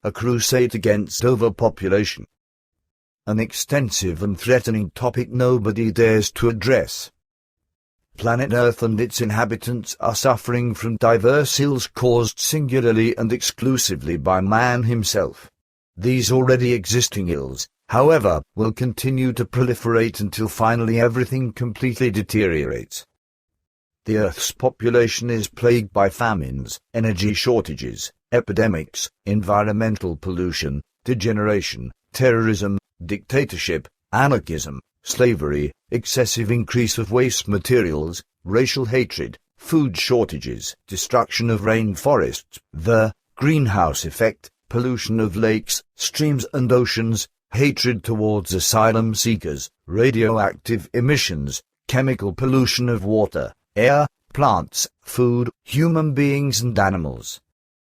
A crusade against overpopulation. An extensive and threatening topic nobody dares to address. Planet Earth and its inhabitants are suffering from diverse ills caused singularly and exclusively by man himself. These already existing ills, however, will continue to proliferate until finally everything completely deteriorates. The Earth's population is plagued by famines, energy shortages, epidemics, environmental pollution, degeneration, terrorism, dictatorship, anarchism, slavery, excessive increase of waste materials, racial hatred, food shortages, destruction of rainforests, the greenhouse effect, pollution of lakes, streams and oceans, hatred towards asylum-seekers, radioactive emissions, chemical pollution of water, air, plants, food, human beings and animals.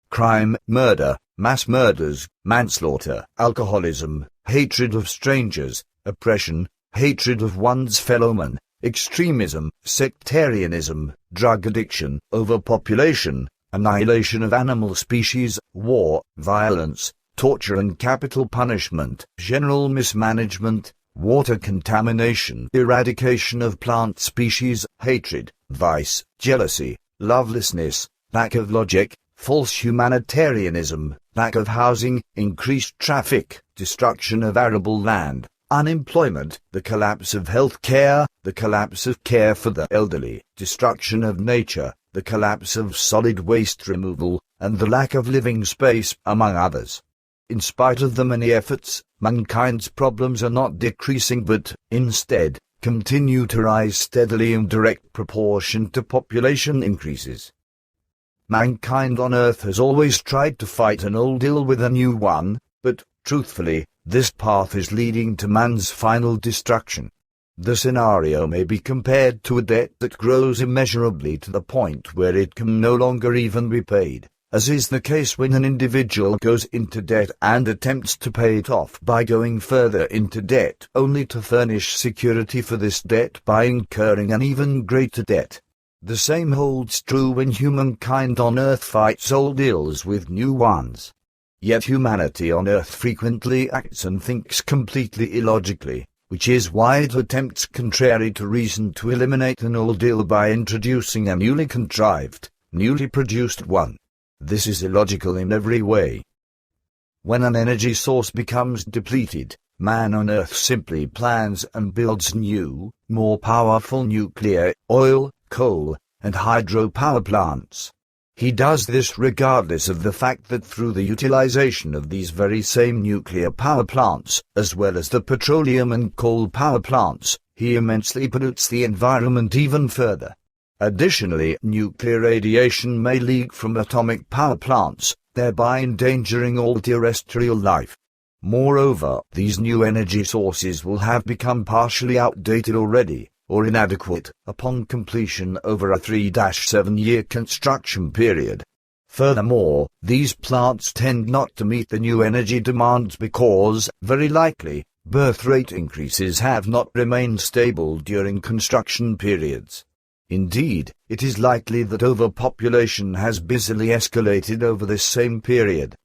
Crime, murder, mass murders, manslaughter, alcoholism, hatred of strangers, oppression, hatred of one's fellowman, extremism, sectarianism, drug addiction, overpopulation, annihilation of animal species, war, violence, torture and capital punishment, general mismanagement, water contamination, eradication of plant species, hatred, vice, jealousy, lovelessness, lack of logic, false humanitarianism, lack of housing, increased traffic, destruction of arable land, unemployment, the collapse of health care, the collapse of care for the elderly, destruction of nature, the collapse of solid waste removal, and the lack of living space, among others. In spite of the many efforts, mankind's problems are not decreasing but, instead, continue to rise steadily in direct proportion to population increases. Mankind on Earth has always tried to fight an old ill with a new one, but, truthfully, this path is leading to man's final destruction. The scenario may be compared to a debt that grows immeasurably to the point where it can no longer even be paid, as is the case when an individual goes into debt and attempts to pay it off by going further into debt only to furnish security for this debt by incurring an even greater debt. The same holds true when humankind on Earth fights old ills with new ones. Yet humanity on Earth frequently acts and thinks completely illogically, which is why it attempts contrary to reason to eliminate an old ill by introducing a newly contrived, newly produced one. This is illogical in every way. When an energy source becomes depleted, man on Earth simply plans and builds new, more powerful nuclear, oil, coal, and hydropower plants. He does this regardless of the fact that through the utilization of these very same nuclear power plants, as well as the petroleum and coal power plants, he immensely pollutes the environment even further. Additionally, nuclear radiation may leak from atomic power plants, thereby endangering all terrestrial life. Moreover, these new energy sources will have become partially outdated already, or inadequate, upon completion over a 3-7-year construction period. Furthermore, these plants tend not to meet the new energy demands because, very likely, birth rate increases have not remained stable during construction periods. Indeed, it is likely that overpopulation has busily escalated over this same period.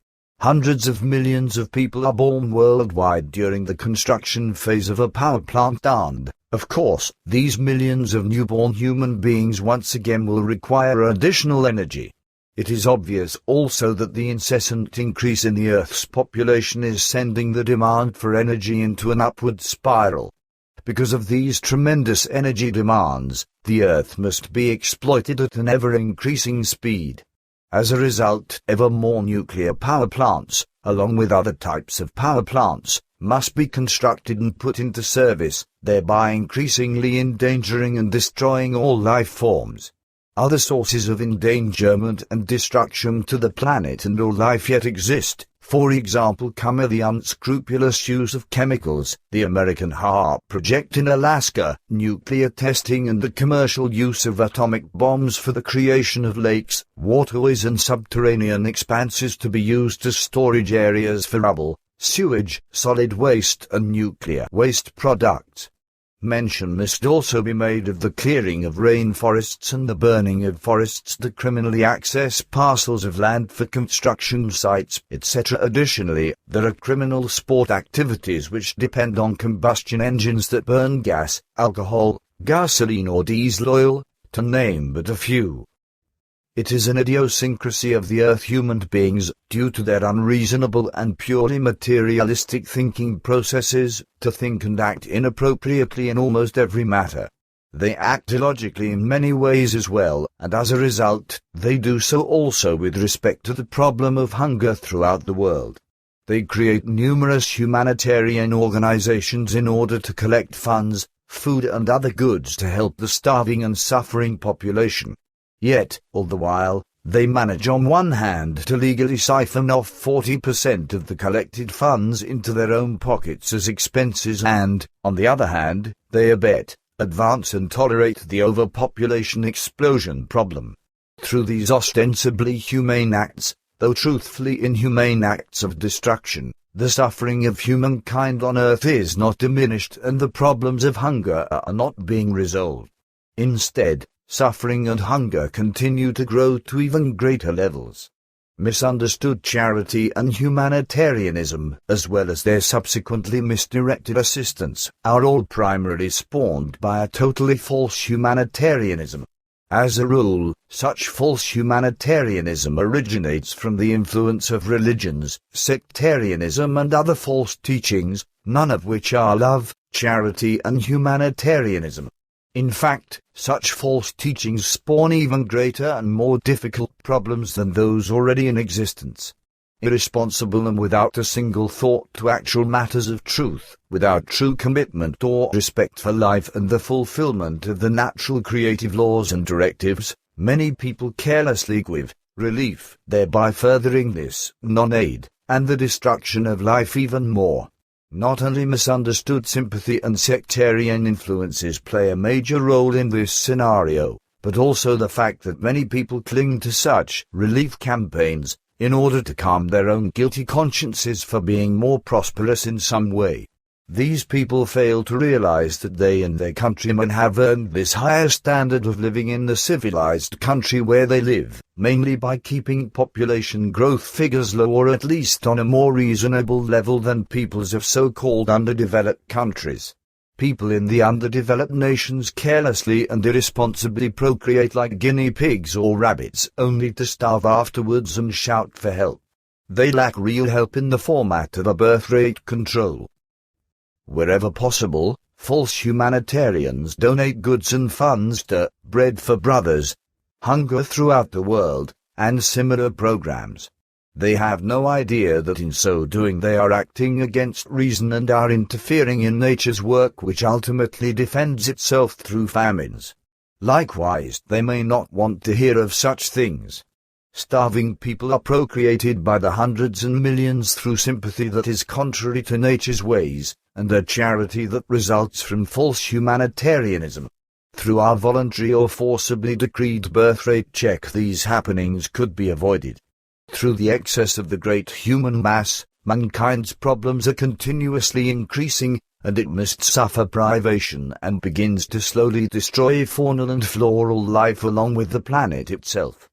Hundreds of millions of people are born worldwide during the construction phase of a power plant and, of course, these millions of newborn human beings once again will require additional energy. It is obvious also that the incessant increase in the Earth's population is sending the demand for energy into an upward spiral. Because of these tremendous energy demands, the Earth must be exploited at an ever-increasing speed. As a result, ever more nuclear power plants, along with other types of power plants, must be constructed and put into service, thereby increasingly endangering and destroying all life forms. Other sources of endangerment and destruction to the planet and all life yet exist. For example, come the unscrupulous use of chemicals, the American HAARP project in Alaska, nuclear testing and the commercial use of atomic bombs for the creation of lakes, waterways and subterranean expanses to be used as storage areas for rubble, sewage, solid waste and nuclear waste products. Mention must also be made of the clearing of rainforests and the burning of forests that criminally access parcels of land for construction sites, etc. Additionally, there are criminal sport activities which depend on combustion engines that burn gas, alcohol, gasoline or diesel oil, to name but a few. It is an idiosyncrasy of the earth human beings, due to their unreasonable and purely materialistic thinking processes, to think and act inappropriately in almost every matter. They act illogically in many ways as well, and as a result, they do so also with respect to the problem of hunger throughout the world. They create numerous humanitarian organizations in order to collect funds, food and other goods to help the starving and suffering population. Yet, all the while, they manage on one hand to legally siphon off 40% of the collected funds into their own pockets as expenses and, on the other hand, they abet, advance and tolerate the overpopulation explosion problem. Through these ostensibly humane acts, though truthfully inhumane acts of destruction, the suffering of humankind on earth is not diminished and the problems of hunger are not being resolved. Instead, suffering and hunger continue to grow to even greater levels. Misunderstood charity and humanitarianism, as well as their subsequently misdirected assistance, are all primarily spawned by a totally false humanitarianism. As a rule, such false humanitarianism originates from the influence of religions, sectarianism and other false teachings, none of which are love, charity and humanitarianism. In fact, such false teachings spawn even greater and more difficult problems than those already in existence. Irresponsible and without a single thought to actual matters of truth, without true commitment or respect for life and the fulfillment of the natural creative laws and directives, many people carelessly give relief, thereby furthering this non-aid and the destruction of life even more. Not only misunderstood sympathy and sectarian influences play a major role in this scenario, but also the fact that many people cling to such relief campaigns in order to calm their own guilty consciences for being more prosperous in some way. These people fail to realize that they and their countrymen have earned this higher standard of living in the civilized country where they live, mainly by keeping population growth figures low or at least on a more reasonable level than peoples of so-called underdeveloped countries. People in the underdeveloped nations carelessly and irresponsibly procreate like guinea pigs or rabbits only to starve afterwards and shout for help. They lack real help in the format of a birth rate control. Wherever possible, false humanitarians donate goods and funds to Bread for Brothers, Hunger Throughout the World, and similar programs. They have no idea that in so doing they are acting against reason and are interfering in nature's work which ultimately defends itself through famines. Likewise, they may not want to hear of such things. Starving people are procreated by the hundreds and millions through sympathy that is contrary to nature's ways, and a charity that results from false humanitarianism. Through our voluntary or forcibly decreed birth rate check, these happenings could be avoided. Through the excess of the great human mass, mankind's problems are continuously increasing, and it must suffer privation and begins to slowly destroy faunal and floral life along with the planet itself.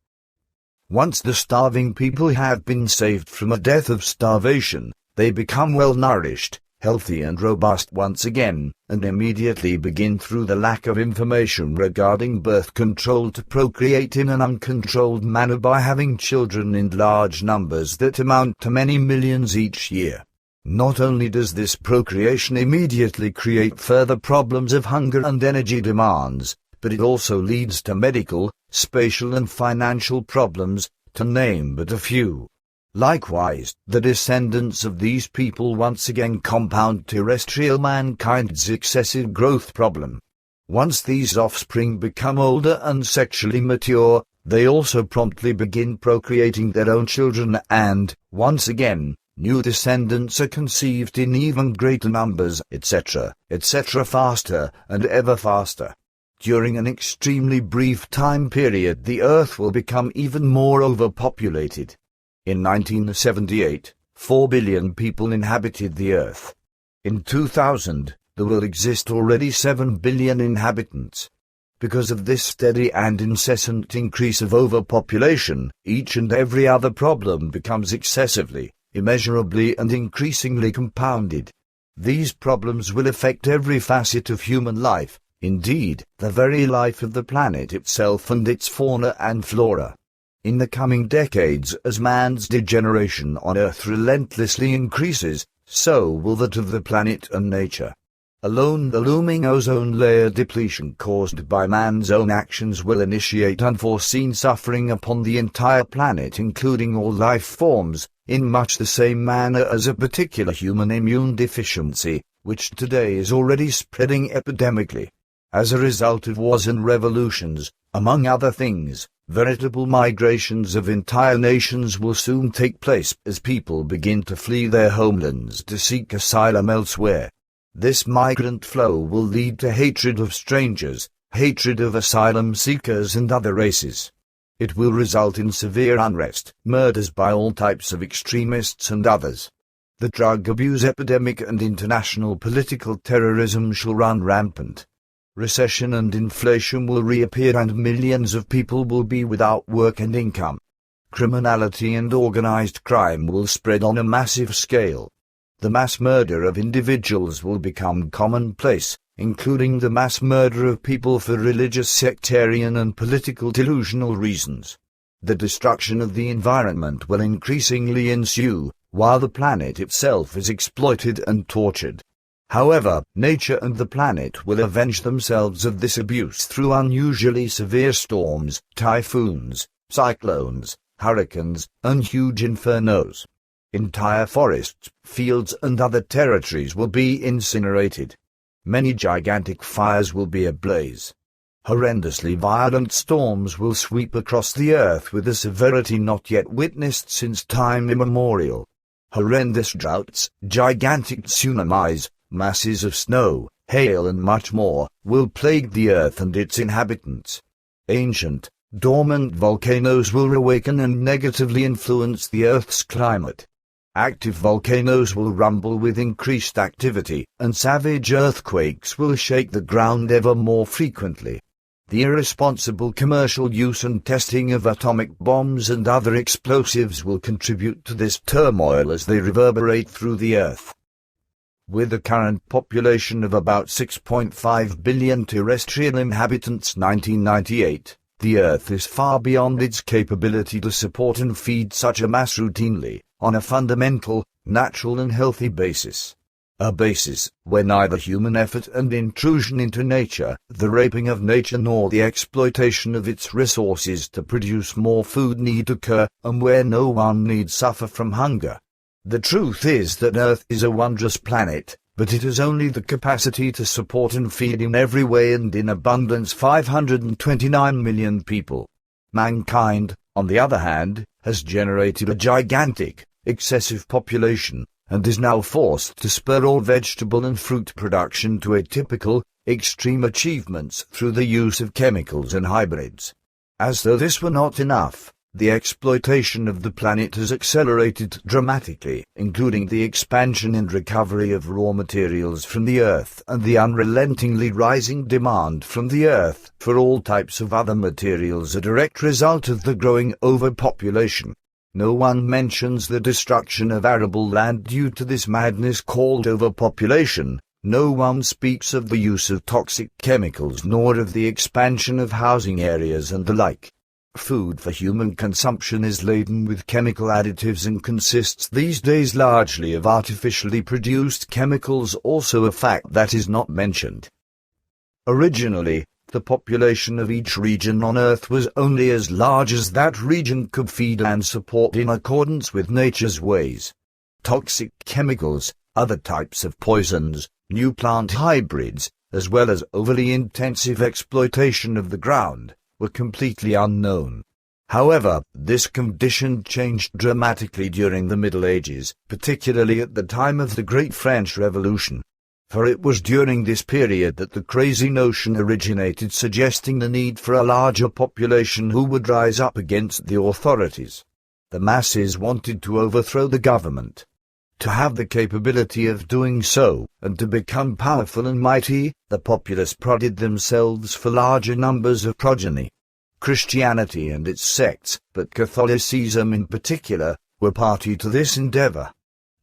Once the starving people have been saved from a death of starvation, they become well-nourished, healthy and robust once again, and immediately begin through the lack of information regarding birth control to procreate in an uncontrolled manner by having children in large numbers that amount to many millions each year. Not only does this procreation immediately create further problems of hunger and energy demands, but it also leads to medical, spatial and financial problems, to name but a few. Likewise, the descendants of these people once again compound terrestrial mankind's excessive growth problem. Once these offspring become older and sexually mature, they also promptly begin procreating their own children and, once again, new descendants are conceived in even greater numbers, etc., faster and ever faster. During an extremely brief time period, the Earth will become even more overpopulated. In 1978, 4 billion people inhabited the Earth. In 2000, there will exist already 7 billion inhabitants. Because of this steady and incessant increase of overpopulation, each and every other problem becomes excessively, immeasurably and increasingly compounded. These problems will affect every facet of human life, indeed, the very life of the planet itself and its fauna and flora. In the coming decades, as man's degeneration on Earth relentlessly increases, so will that of the planet and nature. Alone the looming ozone layer depletion caused by man's own actions will initiate unforeseen suffering upon the entire planet, including all life forms, in much the same manner as a particular human immune deficiency, which today is already spreading epidemically. As a result of wars and revolutions, among other things, veritable migrations of entire nations will soon take place as people begin to flee their homelands to seek asylum elsewhere. This migrant flow will lead to hatred of strangers, hatred of asylum-seekers and other races. It will result in severe unrest, murders by all types of extremists and others. The drug abuse epidemic and international political terrorism shall run rampant. Recession and inflation will reappear and millions of people will be without work and income. Criminality and organized crime will spread on a massive scale. The mass murder of individuals will become commonplace, including the mass murder of people for religious, sectarian and political delusional reasons. The destruction of the environment will increasingly ensue, while the planet itself is exploited and tortured. However, nature and the planet will avenge themselves of this abuse through unusually severe storms, typhoons, cyclones, hurricanes, and huge infernos. Entire forests, fields and other territories will be incinerated. Many gigantic fires will be ablaze. Horrendously violent storms will sweep across the earth with a severity not yet witnessed since time immemorial. Horrendous droughts, gigantic tsunamis, masses of snow, hail and much more will plague the earth and its inhabitants. Ancient, dormant volcanoes will awaken and negatively influence the earth's climate. Active volcanoes will rumble with increased activity, and savage earthquakes will shake the ground ever more frequently. The irresponsible commercial use and testing of atomic bombs and other explosives will contribute to this turmoil as they reverberate through the earth. With a current population of about 6.5 billion terrestrial inhabitants 1998, the earth is far beyond its capability to support and feed such a mass routinely, on a fundamental, natural and healthy basis. A basis where neither human effort and intrusion into nature, the raping of nature nor the exploitation of its resources to produce more food need occur, and where no one need suffer from hunger. The truth is that Earth is a wondrous planet, but it has only the capacity to support and feed in every way and in abundance 529 million people. Mankind, on the other hand, has generated a gigantic, excessive population, and is now forced to spur all vegetable and fruit production to atypical, extreme achievements through the use of chemicals and hybrids. As though this were not enough, the exploitation of the planet has accelerated dramatically, including the expansion and recovery of raw materials from the earth and the unrelentingly rising demand from the earth for all types of other materials, a direct result of the growing overpopulation. No one mentions the destruction of arable land due to this madness called overpopulation. No one speaks of the use of toxic chemicals nor of the expansion of housing areas and the like. Food for human consumption is laden with chemical additives and consists these days largely of artificially produced chemicals, also a fact that is not mentioned. Originally, the population of each region on Earth was only as large as that region could feed and support in accordance with nature's ways. Toxic chemicals, other types of poisons, new plant hybrids, as well as overly intensive exploitation of the ground, were completely unknown. However, this condition changed dramatically during the Middle Ages, particularly at the time of the Great French Revolution. For it was during this period that the crazy notion originated, suggesting the need for a larger population who would rise up against the authorities. The masses wanted to overthrow the government. To have the capability of doing so, and to become powerful and mighty, the populace prodded themselves for larger numbers of progeny. Christianity and its sects, but Catholicism in particular, were party to this endeavor.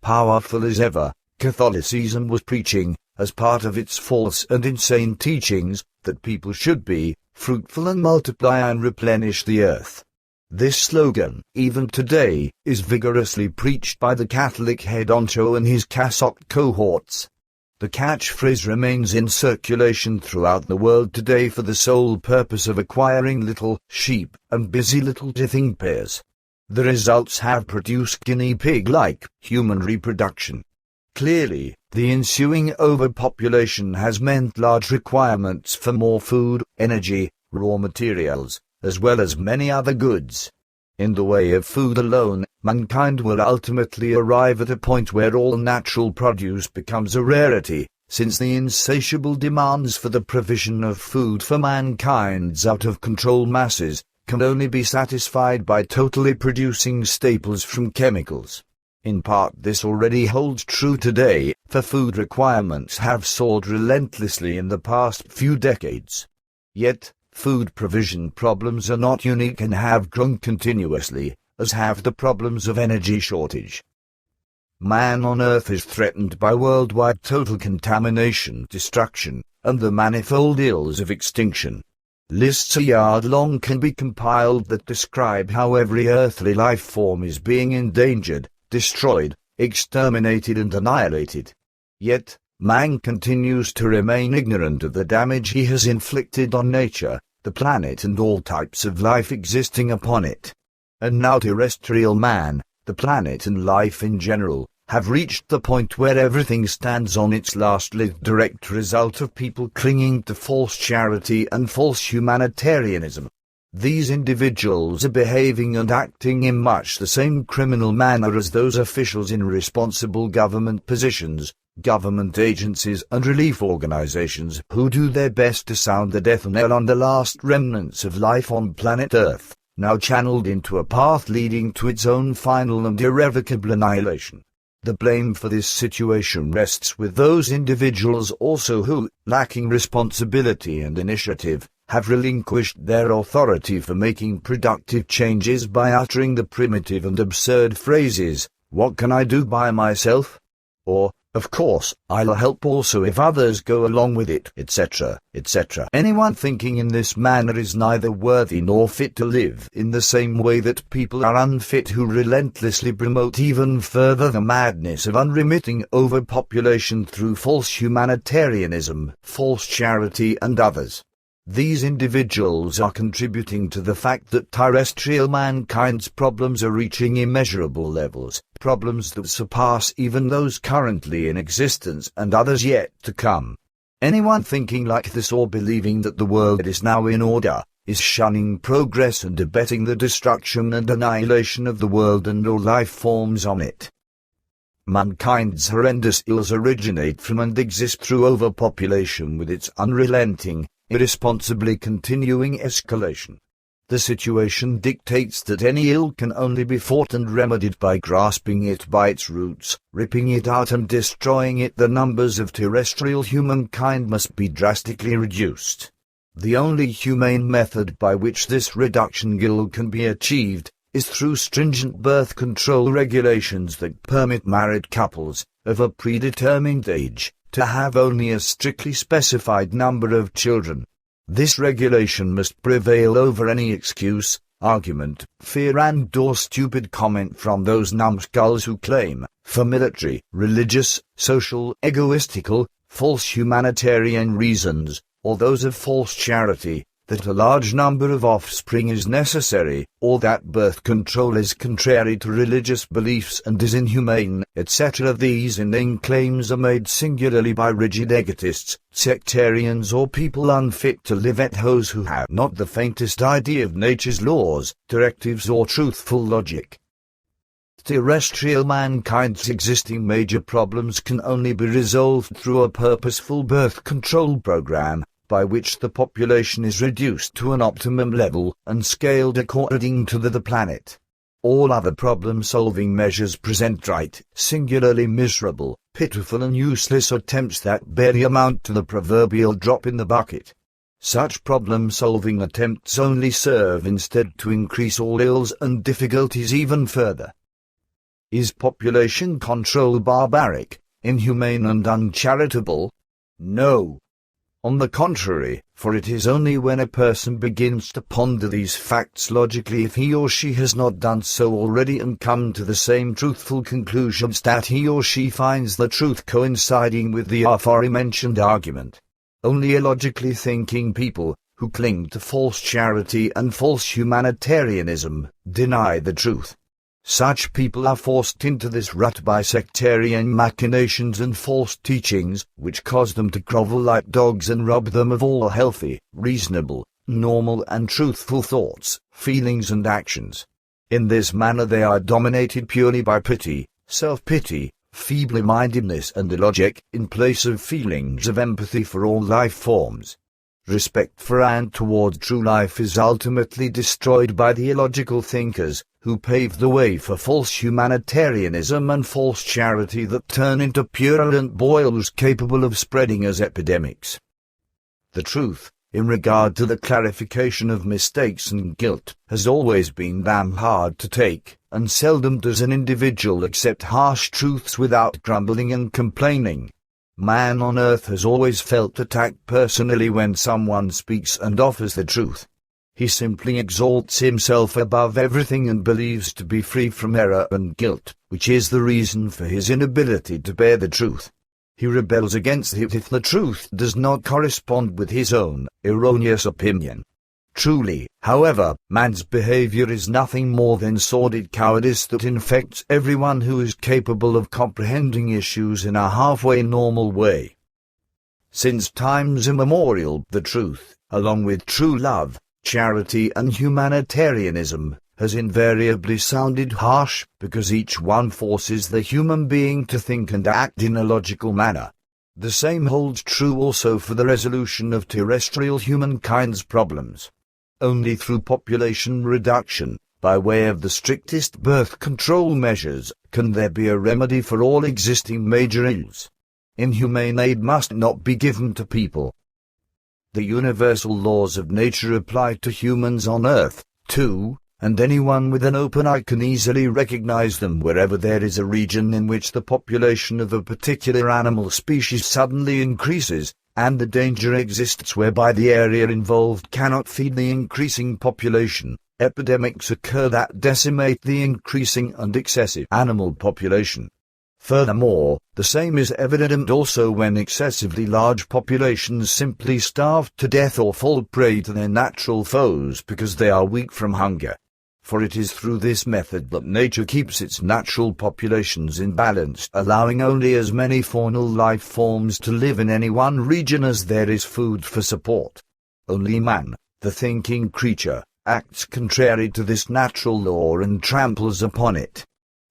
Powerful as ever, Catholicism was preaching, as part of its false and insane teachings, that people should be fruitful and multiply and replenish the earth. This slogan, even today, is vigorously preached by the Catholic head honcho and his cassock cohorts. The catchphrase remains in circulation throughout the world today for the sole purpose of acquiring little sheep and busy little teething pairs. The results have produced guinea pig-like human reproduction. Clearly, the ensuing overpopulation has meant large requirements for more food, energy, raw materials, as well as many other goods. In the way of food alone, mankind will ultimately arrive at a point where all natural produce becomes a rarity, since the insatiable demands for the provision of food for mankind's out-of-control masses can only be satisfied by totally producing staples from chemicals. In part this already holds true today, for food requirements have soared relentlessly in the past few decades. Yet, food provision problems are not unique and have grown continuously, as have the problems of energy shortage. Man on Earth is threatened by worldwide total contamination, destruction, and the manifold ills of extinction. Lists a yard long can be compiled that describe how every earthly life form is being endangered, destroyed, exterminated and annihilated. Yet, man continues to remain ignorant of the damage he has inflicted on nature, the planet and all types of life existing upon it. And now terrestrial man, the planet and life in general, have reached the point where everything stands on its last leg, direct result of people clinging to false charity and false humanitarianism. These individuals are behaving and acting in much the same criminal manner as those officials in responsible government positions, government agencies and relief organizations who do their best to sound the death knell on the last remnants of life on planet Earth, now channeled into a path leading to its own final and irrevocable annihilation. The blame for this situation rests with those individuals also who, lacking responsibility and initiative, have relinquished their authority for making productive changes by uttering the primitive and absurd phrases, "What can I do by myself?" or, "Of course, I'll help also if others go along with it," etc., etc. Anyone thinking in this manner is neither worthy nor fit to live, in the same way that people are unfit who relentlessly promote even further the madness of unremitting overpopulation through false humanitarianism, false charity and others. These individuals are contributing to the fact that terrestrial mankind's problems are reaching immeasurable levels, problems that surpass even those currently in existence and others yet to come. Anyone thinking like this or believing that the world is now in order, is shunning progress and abetting the destruction and annihilation of the world and all life forms on it. Mankind's horrendous ills originate from and exist through overpopulation with its unrelenting, irresponsibly continuing escalation. The situation dictates that any ill can only be fought and remedied by grasping it by its roots, ripping it out and destroying it. The numbers of terrestrial humankind must be drastically reduced. The only humane method by which this reduction goal can be achieved is through stringent birth control regulations that permit married couples, of a predetermined age, to have only a strictly specified number of children. This regulation must prevail over any excuse, argument, fear and/or stupid comment from those numbskulls who claim, for military, religious, social, egoistical, false humanitarian reasons, or those of false charity, that a large number of offspring is necessary, or that birth control is contrary to religious beliefs and is inhumane, etc. These inane claims are made singularly by rigid egotists, sectarians or people unfit to live at those who have not the faintest idea of nature's laws, directives or truthful logic. Terrestrial mankind's existing major problems can only be resolved through a purposeful birth control program, by which the population is reduced to an optimum level and scaled according to the planet. All other problem-solving measures present singularly miserable, pitiful and useless attempts that barely amount to the proverbial drop in the bucket. Such problem-solving attempts only serve instead to increase all ills and difficulties even further. Is population control barbaric, inhumane and uncharitable? No. On the contrary, for it is only when a person begins to ponder these facts logically, if he or she has not done so already, and come to the same truthful conclusions, that he or she finds the truth coinciding with the aforementioned argument. Only illogically thinking people, who cling to false charity and false humanitarianism, deny the truth. Such people are forced into this rut by sectarian machinations and false teachings, which cause them to grovel like dogs and rob them of all healthy, reasonable, normal and truthful thoughts, feelings and actions. In this manner they are dominated purely by pity, self-pity, feeble-mindedness and illogic, in place of feelings of empathy for all life forms. Respect for and toward true life is ultimately destroyed by the illogical thinkers, who pave the way for false humanitarianism and false charity that turn into purulent boils capable of spreading as epidemics. The truth, in regard to the clarification of mistakes and guilt, has always been damn hard to take, and seldom does an individual accept harsh truths without grumbling and complaining. Man on earth has always felt attacked personally when someone speaks and offers the truth. He simply exalts himself above everything and believes to be free from error and guilt, which is the reason for his inability to bear the truth. He rebels against it if the truth does not correspond with his own erroneous opinion. Truly, however, man's behavior is nothing more than sordid cowardice that infects everyone who is capable of comprehending issues in a halfway normal way. Since times immemorial, the truth, along with true love, charity and humanitarianism, has invariably sounded harsh, because each one forces the human being to think and act in a logical manner. The same holds true also for the resolution of terrestrial humankind's problems. Only through population reduction, by way of the strictest birth control measures, can there be a remedy for all existing major ills. Inhumane aid must not be given to people. The universal laws of nature apply to humans on earth, too, and anyone with an open eye can easily recognize them wherever there is a region in which the population of a particular animal species suddenly increases, and the danger exists whereby the area involved cannot feed the increasing population. Epidemics occur that decimate the increasing and excessive animal population. Furthermore, the same is evident also when excessively large populations simply starve to death or fall prey to their natural foes because they are weak from hunger. For it is through this method that nature keeps its natural populations in balance, allowing only as many faunal life forms to live in any one region as there is food for support. Only man, the thinking creature, acts contrary to this natural law and tramples upon it.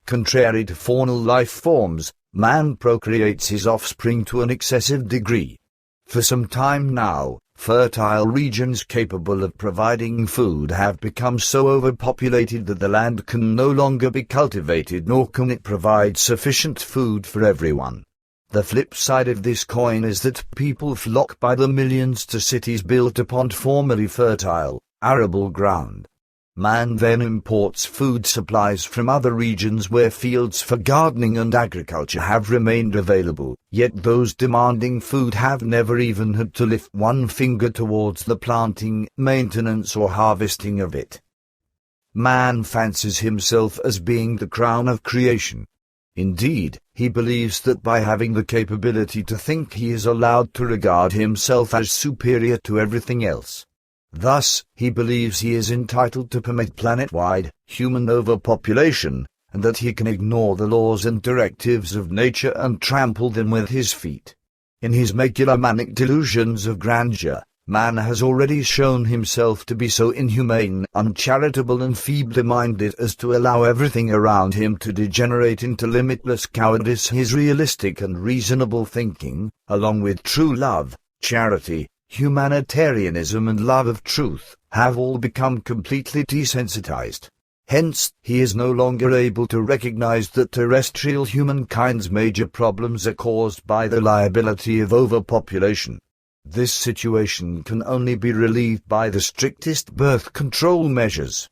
Contrary to faunal life forms, man procreates his offspring to an excessive degree. For some time now, fertile regions capable of providing food have become so overpopulated that the land can no longer be cultivated, nor can it provide sufficient food for everyone. The flip side of this coin is that people flock by the millions to cities built upon formerly fertile, arable ground. Man then imports food supplies from other regions where fields for gardening and agriculture have remained available, yet those demanding food have never even had to lift one finger towards the planting, maintenance or harvesting of it. Man fancies himself as being the crown of creation. Indeed, he believes that by having the capability to think he is allowed to regard himself as superior to everything else. Thus, he believes he is entitled to permit planet-wide, human overpopulation, and that he can ignore the laws and directives of nature and trample them with his feet. In his megalomaniac delusions of grandeur, man has already shown himself to be so inhumane, uncharitable and feeble-minded as to allow everything around him to degenerate into limitless cowardice. His realistic and reasonable thinking, along with true love, charity, humanitarianism and love of truth, have all become completely desensitized. Hence, he is no longer able to recognize that terrestrial humankind's major problems are caused by the liability of overpopulation. This situation can only be relieved by the strictest birth control measures.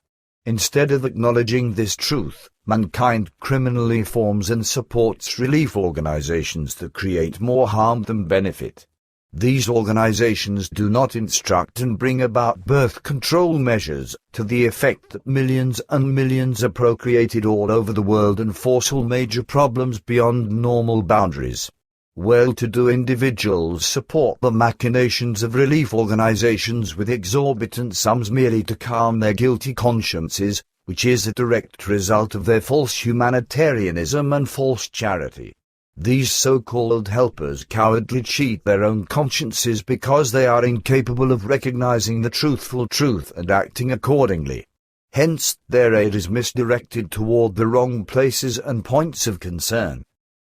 Instead of acknowledging this truth, mankind criminally forms and supports relief organizations that create more harm than benefit. These organizations do not instruct and bring about birth control measures to the effect that millions and millions are procreated all over the world and force all major problems beyond normal boundaries. Well-to-do individuals support the machinations of relief organizations with exorbitant sums merely to calm their guilty consciences, which is a direct result of their false humanitarianism and false charity. These so-called helpers cowardly cheat their own consciences because they are incapable of recognizing the truthful truth and acting accordingly. Hence, their aid is misdirected toward the wrong places and points of concern.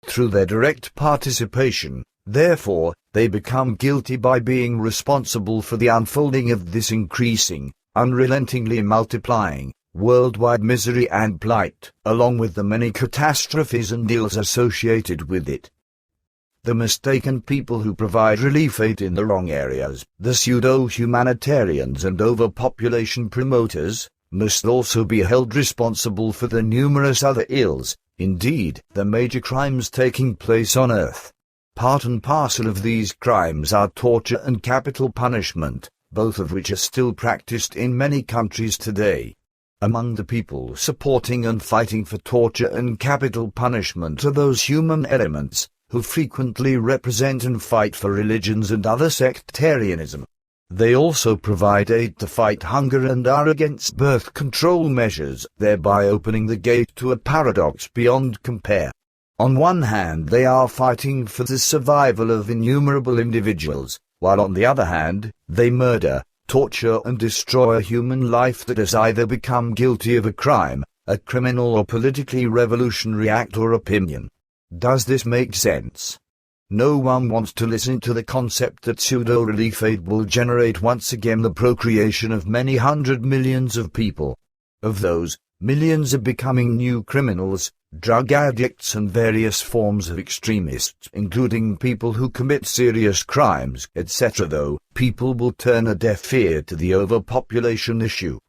Through their direct participation, therefore, they become guilty by being responsible for the unfolding of this increasing, unrelentingly multiplying, worldwide misery and plight, along with the many catastrophes and ills associated with it. The mistaken people who provide relief aid in the wrong areas, the pseudo-humanitarians and overpopulation promoters, must also be held responsible for the numerous other ills, indeed, the major crimes taking place on earth. Part and parcel of these crimes are torture and capital punishment, both of which are still practiced in many countries today. Among the people supporting and fighting for torture and capital punishment are those human elements, who frequently represent and fight for religions and other sectarianism. They also provide aid to fight hunger and are against birth control measures, thereby opening the gate to a paradox beyond compare. On one hand, they are fighting for the survival of innumerable individuals, while on the other hand, they murder, torture and destroy a human life that has either become guilty of a crime, a criminal or politically revolutionary act or opinion. Does this make sense? No one wants to listen to the concept that pseudo-relief aid will generate once again the procreation of many hundred millions of people. Of those, millions are becoming new criminals, drug addicts and various forms of extremists, including people who commit serious crimes, etc. Though, people will turn a deaf ear to the overpopulation issue.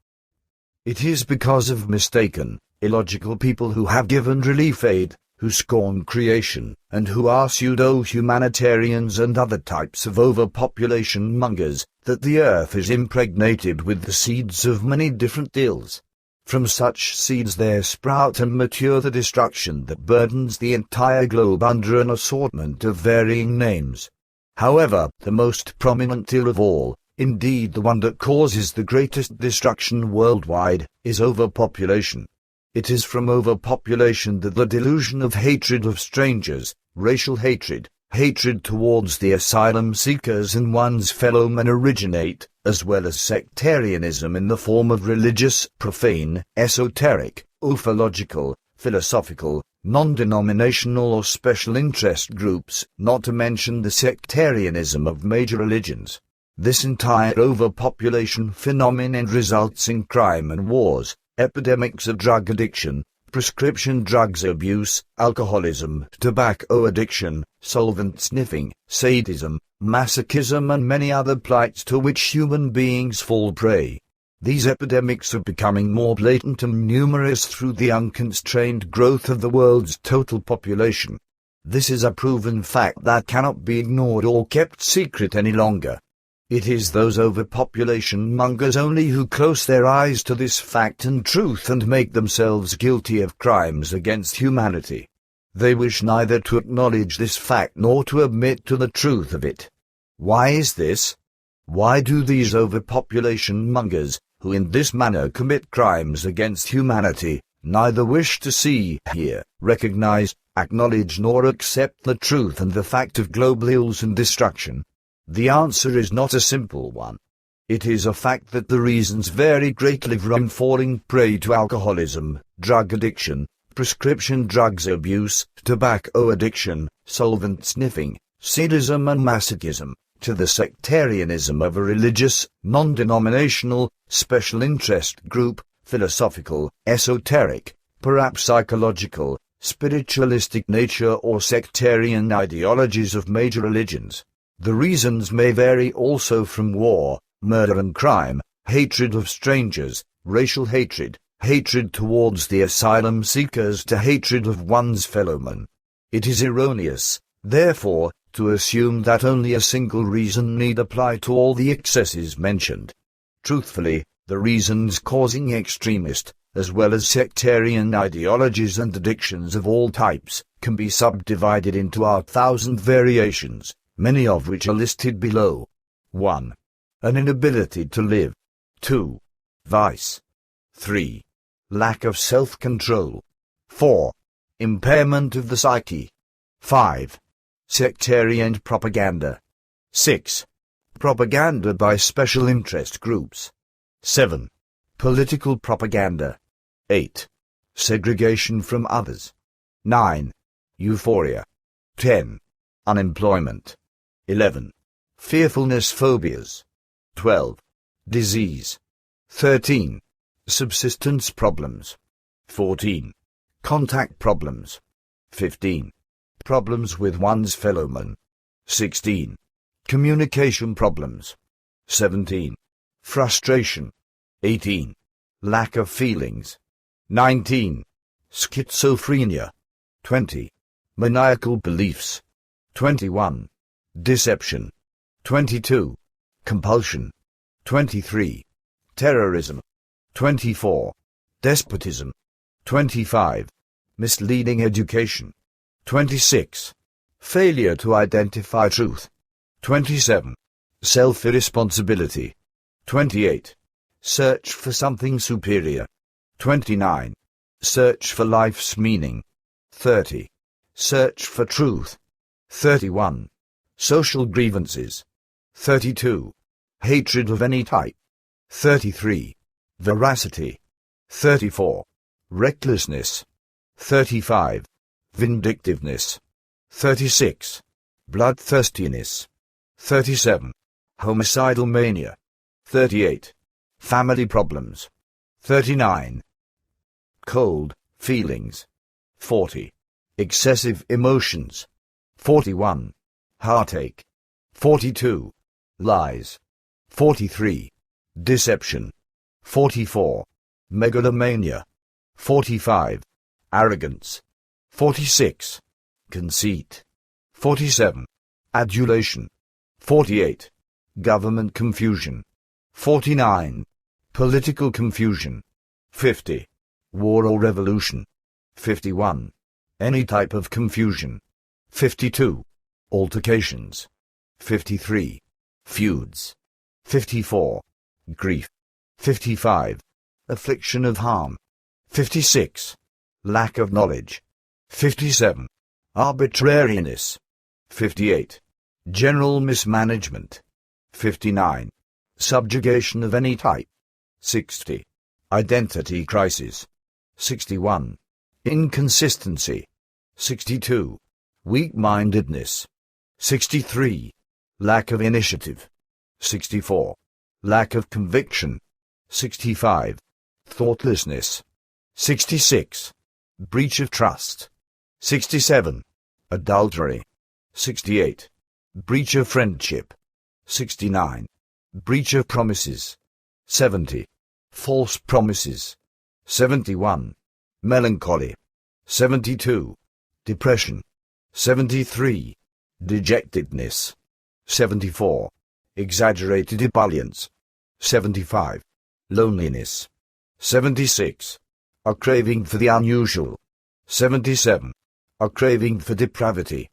It is because of mistaken, illogical people who have given relief aid, who scorn creation, and who are pseudo-humanitarians and other types of overpopulation mongers, that the earth is impregnated with the seeds of many different ills. From such seeds there sprout and mature the destruction that burdens the entire globe under an assortment of varying names. However, the most prominent ill of all, indeed the one that causes the greatest destruction worldwide, is overpopulation. It is from overpopulation that the delusion of hatred of strangers, racial hatred, hatred towards the asylum-seekers and one's fellowmen originate, as well as sectarianism in the form of religious, profane, esoteric, ufological, philosophical, non-denominational or special interest groups, not to mention the sectarianism of major religions. This entire overpopulation phenomenon results in crime and wars, epidemics of drug addiction, prescription drugs abuse, alcoholism, tobacco addiction, solvent sniffing, sadism, masochism and many other plights to which human beings fall prey. These epidemics are becoming more blatant and numerous through the unconstrained growth of the world's total population. This is a proven fact that cannot be ignored or kept secret any longer. It is those overpopulation mongers only who close their eyes to this fact and truth and make themselves guilty of crimes against humanity. They wish neither to acknowledge this fact nor to admit to the truth of it. Why is this? Why do these overpopulation mongers, who in this manner commit crimes against humanity, neither wish to see, hear, recognize, acknowledge nor accept the truth and the fact of global ills and destruction? The answer is not a simple one. It is a fact that the reasons vary greatly from falling prey to alcoholism, drug addiction, prescription drugs abuse, tobacco addiction, solvent sniffing, sadism and masochism, to the sectarianism of a religious, non-denominational, special interest group, philosophical, esoteric, perhaps psychological, spiritualistic nature or sectarian ideologies of major religions. The reasons may vary also from war, murder and crime, hatred of strangers, racial hatred, hatred towards the asylum-seekers to hatred of one's fellowman. It is erroneous, therefore, to assume that only a single reason need apply to all the excesses mentioned. Truthfully, the reasons causing extremist, as well as sectarian ideologies and addictions of all types, can be subdivided into 1,000 variations, many of which are listed below. 1. An inability to live. 2. Vice. 3. Lack of self-control. 4. Impairment of the psyche. 5. Sectarian propaganda. 6. Propaganda by special interest groups. 7. Political propaganda. 8. Segregation from others. 9. Euphoria. 10. Unemployment. 11. Fearfulness phobias. 12. Disease. 13. Subsistence problems. 14. Contact problems. 15. Problems with one's fellowman. 16. Communication problems. 17. Frustration. 18. Lack of feelings. 19. Schizophrenia. 20. Maniacal beliefs. 21. Deception. 22. Compulsion. 23. Terrorism. 24. Despotism. 25. Misleading education. 26. Failure to identify truth. 27. Self-irresponsibility. 28. Search for something superior. 29. Search for life's meaning. 30. Search for truth. 31. Social grievances. 32. Hatred of any type. 33. Veracity. 34. Recklessness. 35. Vindictiveness. 36. Bloodthirstiness. 37. Homicidal mania. 38. Family problems. 39. Cold feelings. 40. Excessive emotions. 41. Heartache. 42. Lies. 43. Deception. 44. Megalomania. 45. Arrogance. 46. Conceit. 47. Adulation. 48. Government confusion. 49. Political confusion. 50. War or revolution. 51. Any type of confusion. 52. Altercations. 53. Feuds. 54. Grief. 55. Affliction of harm. 56. Lack of knowledge. 57. Arbitrariness. 58. General mismanagement. 59. Subjugation of any type. 60. Identity crisis. 61. Inconsistency. 62. Weak-mindedness. 63. Lack of initiative. 64. Lack of conviction. 65. Thoughtlessness. 66. Breach of trust. 67. Adultery. 68. Breach of friendship. 69. Breach of promises. 70. False promises. 71. Melancholy. 72. Depression. 73. Dejectedness. 74. Exaggerated ebullience. 75. Loneliness. 76. A craving for the unusual. 77. A craving for depravity.